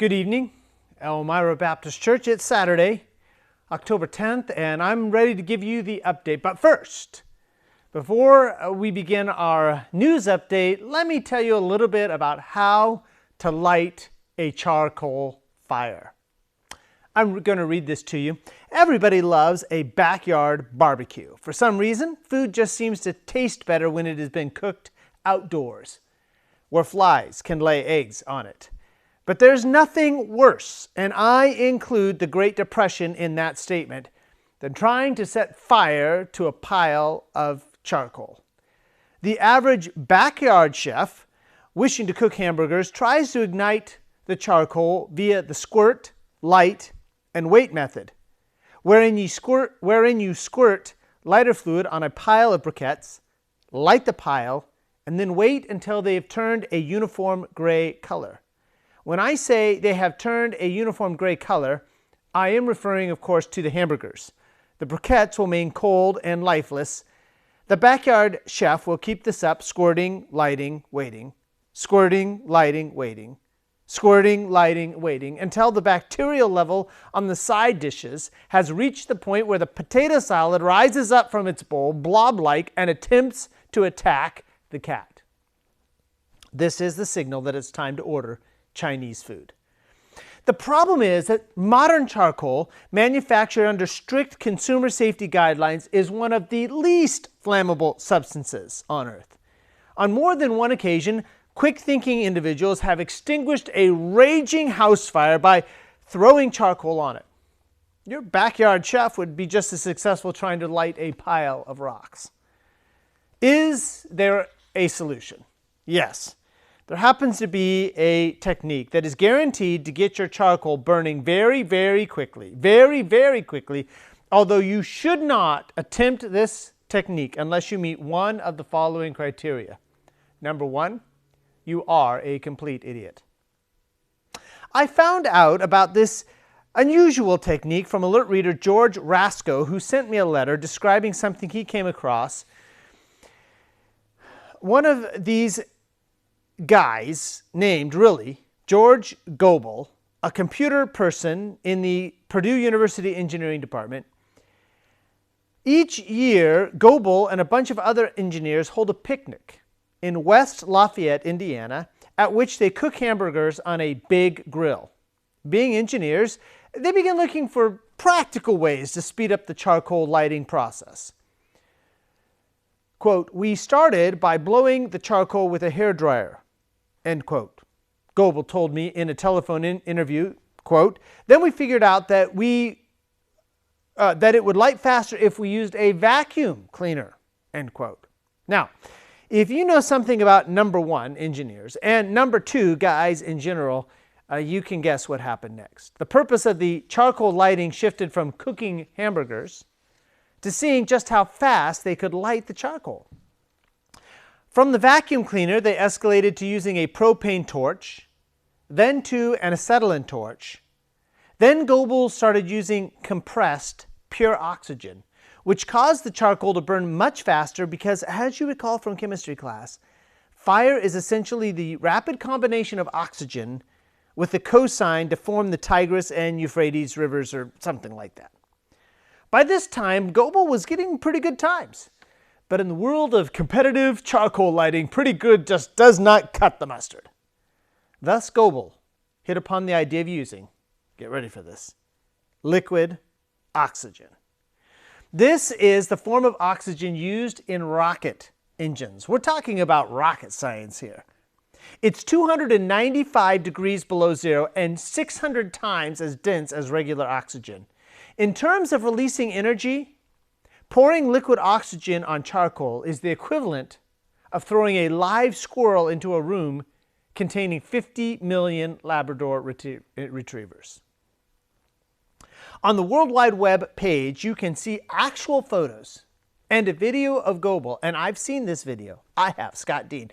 Good evening, Elmira Baptist Church. It's Saturday, October 10th, and I'm ready to give you the update. But first, before we begin our news update, let me tell you a little bit about how to light a charcoal fire. I'm going to read this to you. Everybody loves a backyard barbecue. For some reason, food just seems to taste better when it has been cooked outdoors, where flies can lay eggs on it. But there's nothing worse, and I include the Great Depression in that statement, than trying to set fire to a pile of charcoal. The average backyard chef wishing to cook hamburgers tries to ignite the charcoal via the squirt, light, and wait method, wherein you squirt lighter fluid on a pile of briquettes, light the pile, and then wait until they have turned a uniform gray color. When I say they have turned a uniform gray color, I am referring, of course, to the hamburgers. The briquettes will remain cold and lifeless. The backyard chef will keep this up, squirting, lighting, waiting, squirting, lighting, waiting, squirting, lighting, waiting, until the bacterial level on the side dishes has reached the point where the potato salad rises up from its bowl, blob-like, and attempts to attack the cat. This is the signal that it's time to order Chinese food. The problem is that modern charcoal, manufactured under strict consumer safety guidelines, is one of the least flammable substances on Earth. On more than one occasion, quick-thinking individuals have extinguished a raging house fire by throwing charcoal on it. Your backyard chef would be just as successful trying to light a pile of rocks. Is there a solution? Yes. There happens to be a technique that is guaranteed to get your charcoal burning very, very quickly. Very, very quickly. Although you should not attempt this technique unless you meet one of the following criteria. Number one, you are a complete idiot. I found out about this unusual technique from alert reader George Rasco, who sent me a letter describing something he came across. One of these guys named, really, George Goebel, a computer person in the Purdue University Engineering Department. Each year, Goebel and a bunch of other engineers hold a picnic in West Lafayette, Indiana, at which they cook hamburgers on a big grill. Being engineers, they begin looking for practical ways to speed up the charcoal lighting process. Quote, "We started by blowing the charcoal with a hairdryer," end quote. Goebel told me in a telephone interview, quote, "Then we figured out that it would light faster if we used a vacuum cleaner," end quote. Now, if you know something about number one, engineers, and number two, guys in general, you can guess what happened next. The purpose of the charcoal lighting shifted from cooking hamburgers to seeing just how fast they could light the charcoal. From the vacuum cleaner, they escalated to using a propane torch, then to an acetylene torch. Then Goebel started using compressed pure oxygen, which caused the charcoal to burn much faster because, as you recall from chemistry class, fire is essentially the rapid combination of oxygen with the cosine to form the Tigris and Euphrates rivers or something like that. By this time, Goebel was getting pretty good times. But in the world of competitive charcoal lighting, pretty good just does not cut the mustard. Thus, Goebel hit upon the idea of using, get ready for this, liquid oxygen. This is the form of oxygen used in rocket engines. We're talking about rocket science here. It's 295 degrees below zero and 600 times as dense as regular oxygen. In terms of releasing energy, pouring liquid oxygen on charcoal is the equivalent of throwing a live squirrel into a room containing 50 million Labrador retrievers. On the World Wide Web page, you can see actual photos and a video of Goebel, and I've seen this video. I have, Scott Dean.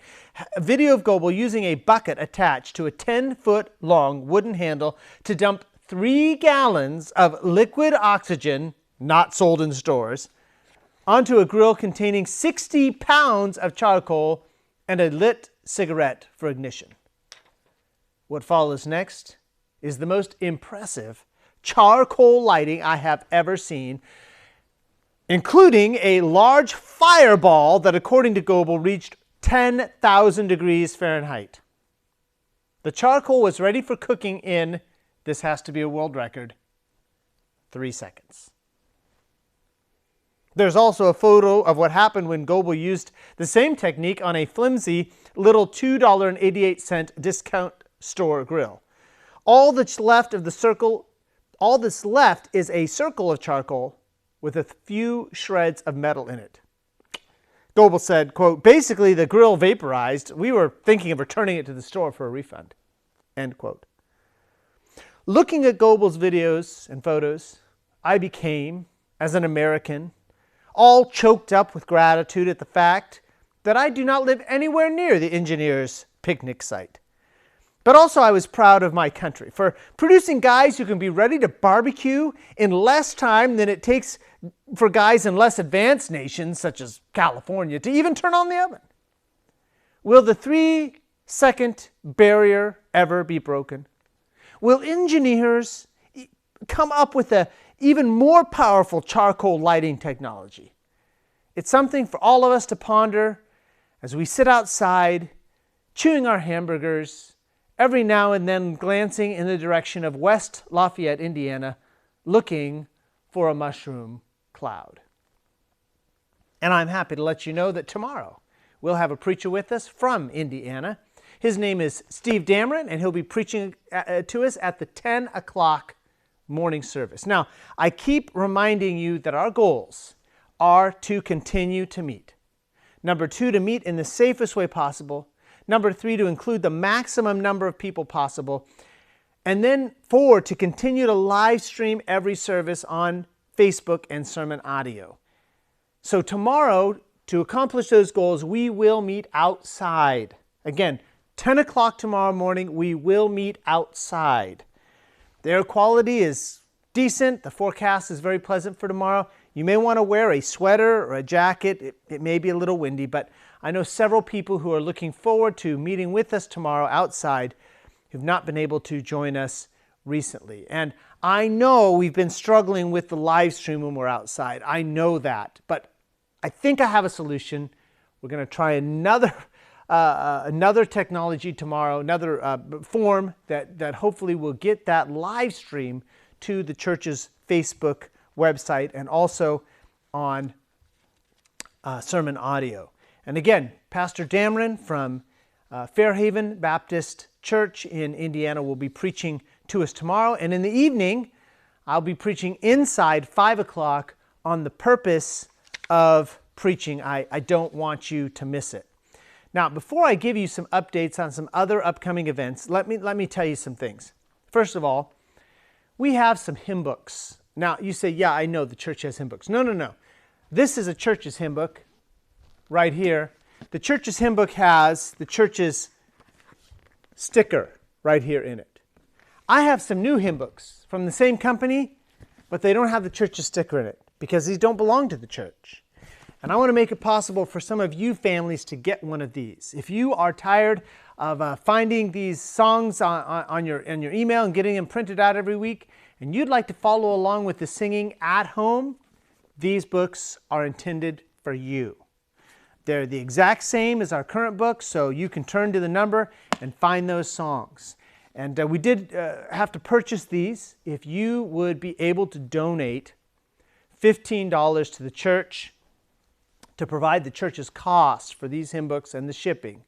A video of Goebel using a bucket attached to a 10-foot-long wooden handle to dump 3 gallons of liquid oxygen, not sold in stores, onto a grill containing 60 pounds of charcoal and a lit cigarette for ignition. What follows next is the most impressive charcoal lighting I have ever seen, including a large fireball that, according to Goebel, reached 10,000 degrees Fahrenheit. The charcoal was ready for cooking in, this has to be a world record, 3 seconds. There's also a photo of what happened when Goebel used the same technique on a flimsy little $2.88 discount store grill. All that's left is a circle of charcoal with a few shreds of metal in it. Goebel said, quote, "Basically the grill vaporized. We were thinking of returning it to the store for a refund." End quote. Looking at Goebel's videos and photos, I became, as an American, all choked up with gratitude at the fact that I do not live anywhere near the engineer's picnic site. But also I was proud of my country for producing guys who can be ready to barbecue in less time than it takes for guys in less advanced nations, such as California, to even turn on the oven. Will the 3-second barrier ever be broken? Will engineers come up with an even more powerful charcoal lighting technology? It's something for all of us to ponder as we sit outside, chewing our hamburgers, every now and then glancing in the direction of West Lafayette, Indiana, looking for a mushroom cloud. And I'm happy to let you know that tomorrow we'll have a preacher with us from Indiana. His name is Steve Dameron, and he'll be preaching to us at the 10 o'clock morning service. Now, I keep reminding you that our goals are to continue to meet. Number 2, to meet in the safest way possible. Number 3, to include the maximum number of people possible. And then 4, to continue to live stream every service on Facebook and sermon audio. So tomorrow, to accomplish those goals, we will meet outside. Again, 10 o'clock tomorrow morning, we will meet outside. The air quality is decent. The forecast is very pleasant for tomorrow. You may want to wear a sweater or a jacket. It may be a little windy, but I know several people who are looking forward to meeting with us tomorrow outside who've not been able to join us recently. And I know we've been struggling with the live stream when we're outside. I know that, but I think I have a solution. We're going to try another technology tomorrow, another form that hopefully will get that live stream to the church's Facebook website and also on sermon audio. And again, Pastor Dameron from Fairhaven Baptist Church in Indiana will be preaching to us tomorrow. And in the evening, I'll be preaching inside 5 o'clock on the purpose of preaching. I don't want you to miss it. Now, before I give you some updates on some other upcoming events, let me tell you some things. First of all, we have some hymn books. Now, you say, yeah, I know the church has hymn books. No. This is a church's hymn book right here. The church's hymn book has the church's sticker right here in it. I have some new hymn books from the same company, but they don't have the church's sticker in it because these don't belong to the church. And I want to make it possible for some of you families to get one of these. If you are tired of finding these songs on your email and getting them printed out every week, and you'd like to follow along with the singing at home, these books are intended for you. They're the exact same as our current book, so you can turn to the number and find those songs. And we did have to purchase these. If you would be able to donate $15 to the church to provide the church's costs for these hymn books and the shipping,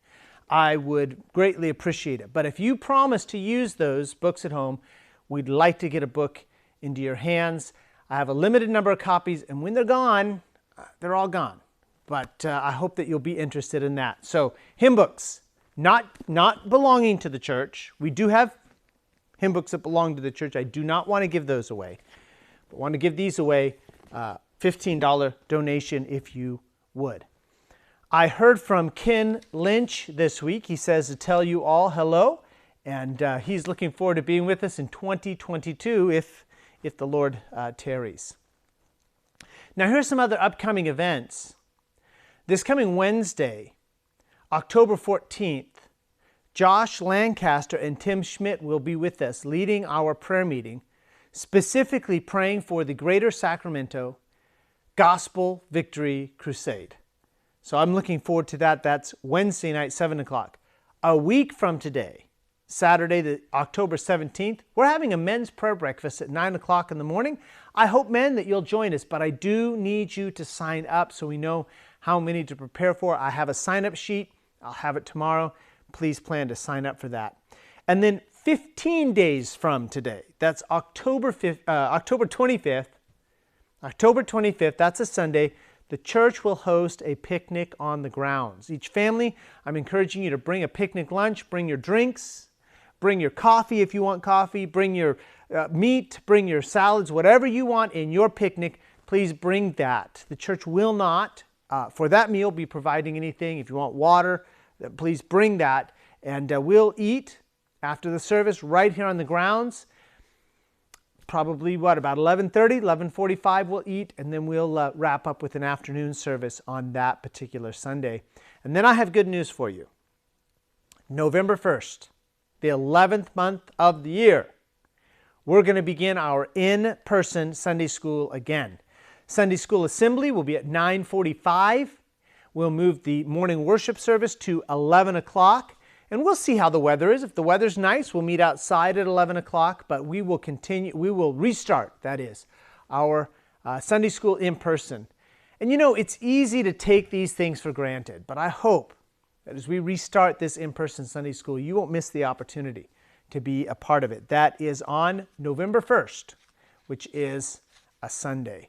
I would greatly appreciate it. But if you promise to use those books at home, we'd like to get a book into your hands. I have a limited number of copies, and when they're gone, they're all gone. But I hope that you'll be interested in that. So hymn books, not belonging to the church. We do have hymn books that belong to the church. I do not want to give those away. But want to give these away, $15 donation if you would. I heard from Ken Lynch this week. He says to tell you all hello, and he's looking forward to being with us in 2022 if the Lord tarries. Now here's some other upcoming events. This coming Wednesday, October 14th, Josh Lancaster and Tim Schmidt will be with us leading our prayer meeting, specifically praying for the Greater Sacramento Gospel Victory Crusade. So I'm looking forward to that. That's Wednesday night, 7 o'clock. A week from today, Saturday, October 17th, we're having a men's prayer breakfast at 9 o'clock in the morning. I hope, men, that you'll join us, but I do need you to sign up so we know how many to prepare for. I have a sign-up sheet. I'll have it tomorrow. Please plan to sign up for that. And then 15 days from today, that's October 25th, that's a Sunday, the church will host a picnic on the grounds. Each family, I'm encouraging you to bring a picnic lunch, bring your drinks, bring your coffee if you want coffee, bring your meat, bring your salads, whatever you want in your picnic, please bring that. The church will not, for that meal, be providing anything. If you want water, please bring that. And we'll eat after the service right here on the grounds. Probably, about 11:30, 11:45 we'll eat, and then we'll wrap up with an afternoon service on that particular Sunday. And then I have good news for you. November 1st, the 11th month of the year, we're going to begin our in-person Sunday school again. Sunday school assembly will be at 9:45. We'll move the morning worship service to 11 o'clock. And we'll see how the weather is. If the weather's nice, we'll meet outside at 11 o'clock, but we will restart, that is, our Sunday school in person. And you know, it's easy to take these things for granted, but I hope that as we restart this in-person Sunday school, you won't miss the opportunity to be a part of it. That is on November 1st, which is a Sunday.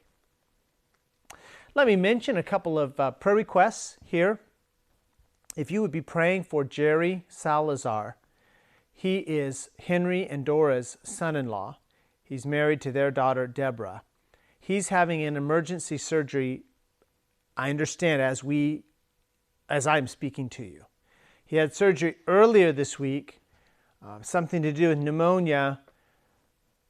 Let me mention a couple of prayer requests here. If you would be praying for Jerry Salazar, he is Henry and Dora's son-in-law. He's married to their daughter, Deborah. He's having an emergency surgery, I understand, as I'm speaking to you. He had surgery earlier this week, something to do with pneumonia,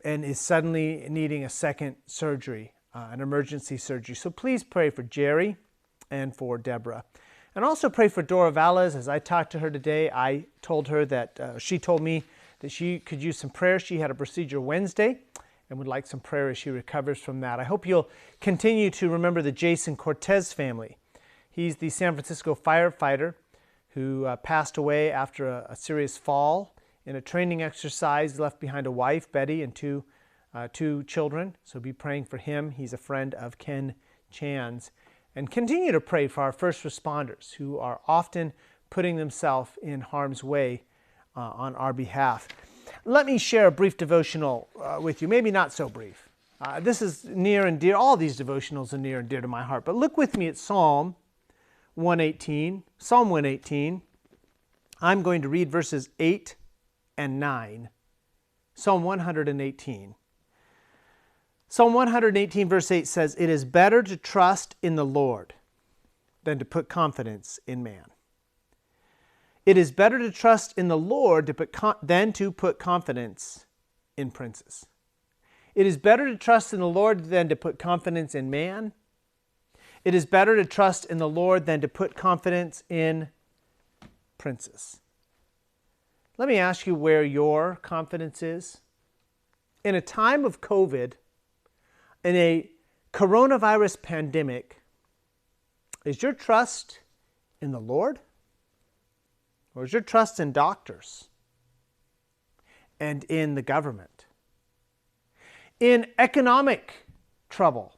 and is suddenly needing a second surgery, an emergency surgery. So please pray for Jerry and for Deborah. And also pray for Dora Valles. As I talked to her today, I told her that she told me that she could use some prayer. She had a procedure Wednesday and would like some prayer as she recovers from that. I hope you'll continue to remember the Jason Cortez family. He's the San Francisco firefighter who passed away after a serious fall in a training exercise, left behind a wife, Betty, and two children. So be praying for him. He's a friend of Ken Chan's. And continue to pray for our first responders who are often putting themselves in harm's way on our behalf. Let me share a brief devotional with you, maybe not so brief. This is near and dear. All these devotionals are near and dear to my heart. But look with me at Psalm 118. Psalm 118. I'm going to read verses 8 and 9. Psalm 118. Psalm 118 verse 8 says, "It is better to trust in the Lord than to put confidence in man." It is better to trust in the Lord than to put confidence in princes. It is better to trust in the Lord than to put confidence in man. It is better to trust in the Lord than to put confidence in princes. Let me ask you where your confidence is. In a time of COVID, in a coronavirus pandemic, is your trust in the Lord? Or is your trust in doctors and in the government? In economic trouble,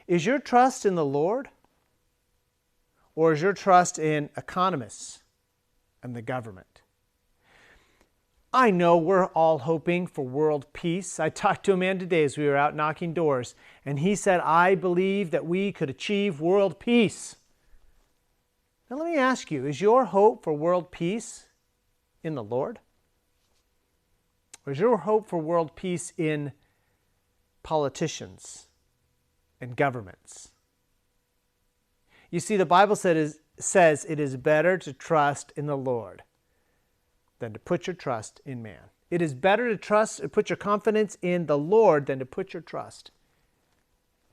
is your trust in the Lord? Or is your trust in economists and the government? I know we're all hoping for world peace. I talked to a man today as we were out knocking doors, and he said, I believe that we could achieve world peace. Now let me ask you, is your hope for world peace in the Lord? Or is your hope for world peace in politicians and governments? You see, the Bible says it is better to trust in the Lord than to put your trust in man. It is better to put your confidence in the Lord than to put your trust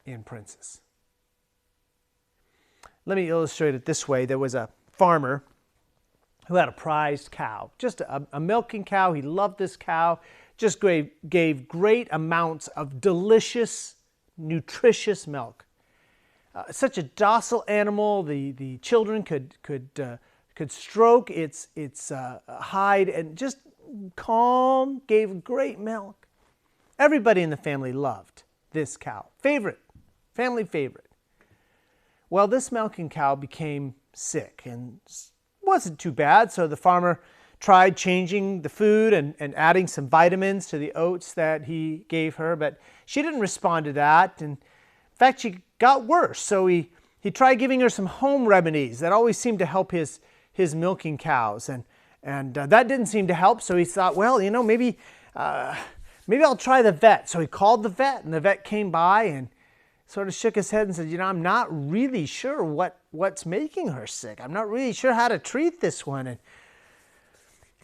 in princes. Let me illustrate it this way. There was a farmer who had a prized cow, just a milking cow. He loved this cow, just gave great amounts of delicious, nutritious milk. Such a docile animal. The children could stroke its hide and just calm, gave great milk. Everybody in the family loved this cow. Family favorite. Well, this milking cow became sick and wasn't too bad, so the farmer tried changing the food and adding some vitamins to the oats that he gave her, but she didn't respond to that. And in fact, she got worse. So he tried giving her some home remedies that always seemed to help his milking cows, and that didn't seem to help. So he thought, well, maybe I'll try the vet. So he called the vet, and the vet came by and sort of shook his head and said, I'm not really sure what's making her sick. I'm not really sure how to treat this one. And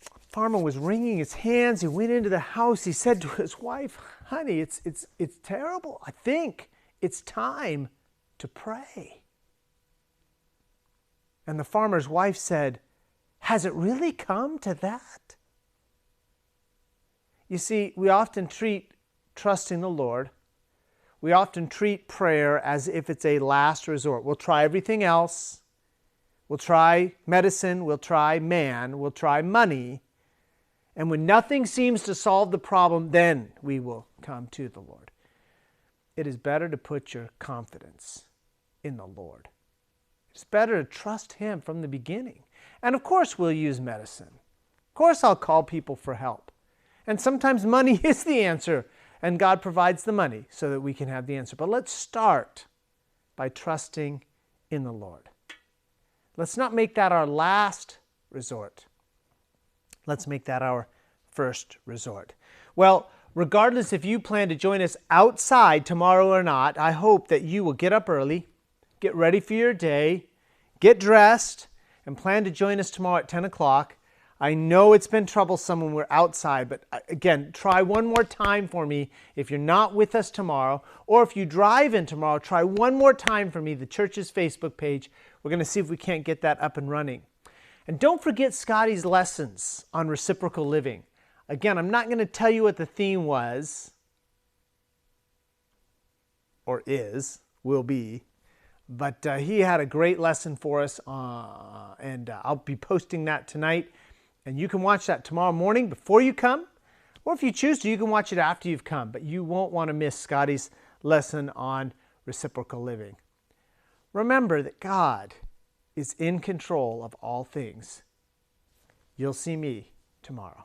the farmer was wringing his hands. He went into the house. He said to his wife, honey, it's terrible. I think it's time to pray. And the farmer's wife said, has it really come to that? You see, we often treat trusting the Lord, we often treat prayer as if it's a last resort. We'll try everything else. We'll try medicine. We'll try man. We'll try money. And when nothing seems to solve the problem, then we will come to the Lord. It is better to put your confidence in the Lord. It's better to trust Him from the beginning. And of course we'll use medicine. Of course I'll call people for help. And sometimes money is the answer, and God provides the money so that we can have the answer. But let's start by trusting in the Lord. Let's not make that our last resort. Let's make that our first resort. Well, regardless if you plan to join us outside tomorrow or not, I hope that you will get up early, get ready for your day, get dressed, and plan to join us tomorrow at 10 o'clock. I know it's been troublesome when we're outside, but again, try one more time for me if you're not with us tomorrow, or if you drive in tomorrow, try one more time for me, the church's Facebook page. We're going to see if we can't get that up and running. And don't forget Scotty's lessons on reciprocal living. Again, I'm not going to tell you what the theme was, or will be, but he had a great lesson for us, and I'll be posting that tonight. And you can watch that tomorrow morning before you come, or if you choose to, you can watch it after you've come. But you won't want to miss Scotty's lesson on reciprocal living. Remember that God is in control of all things. You'll see me tomorrow.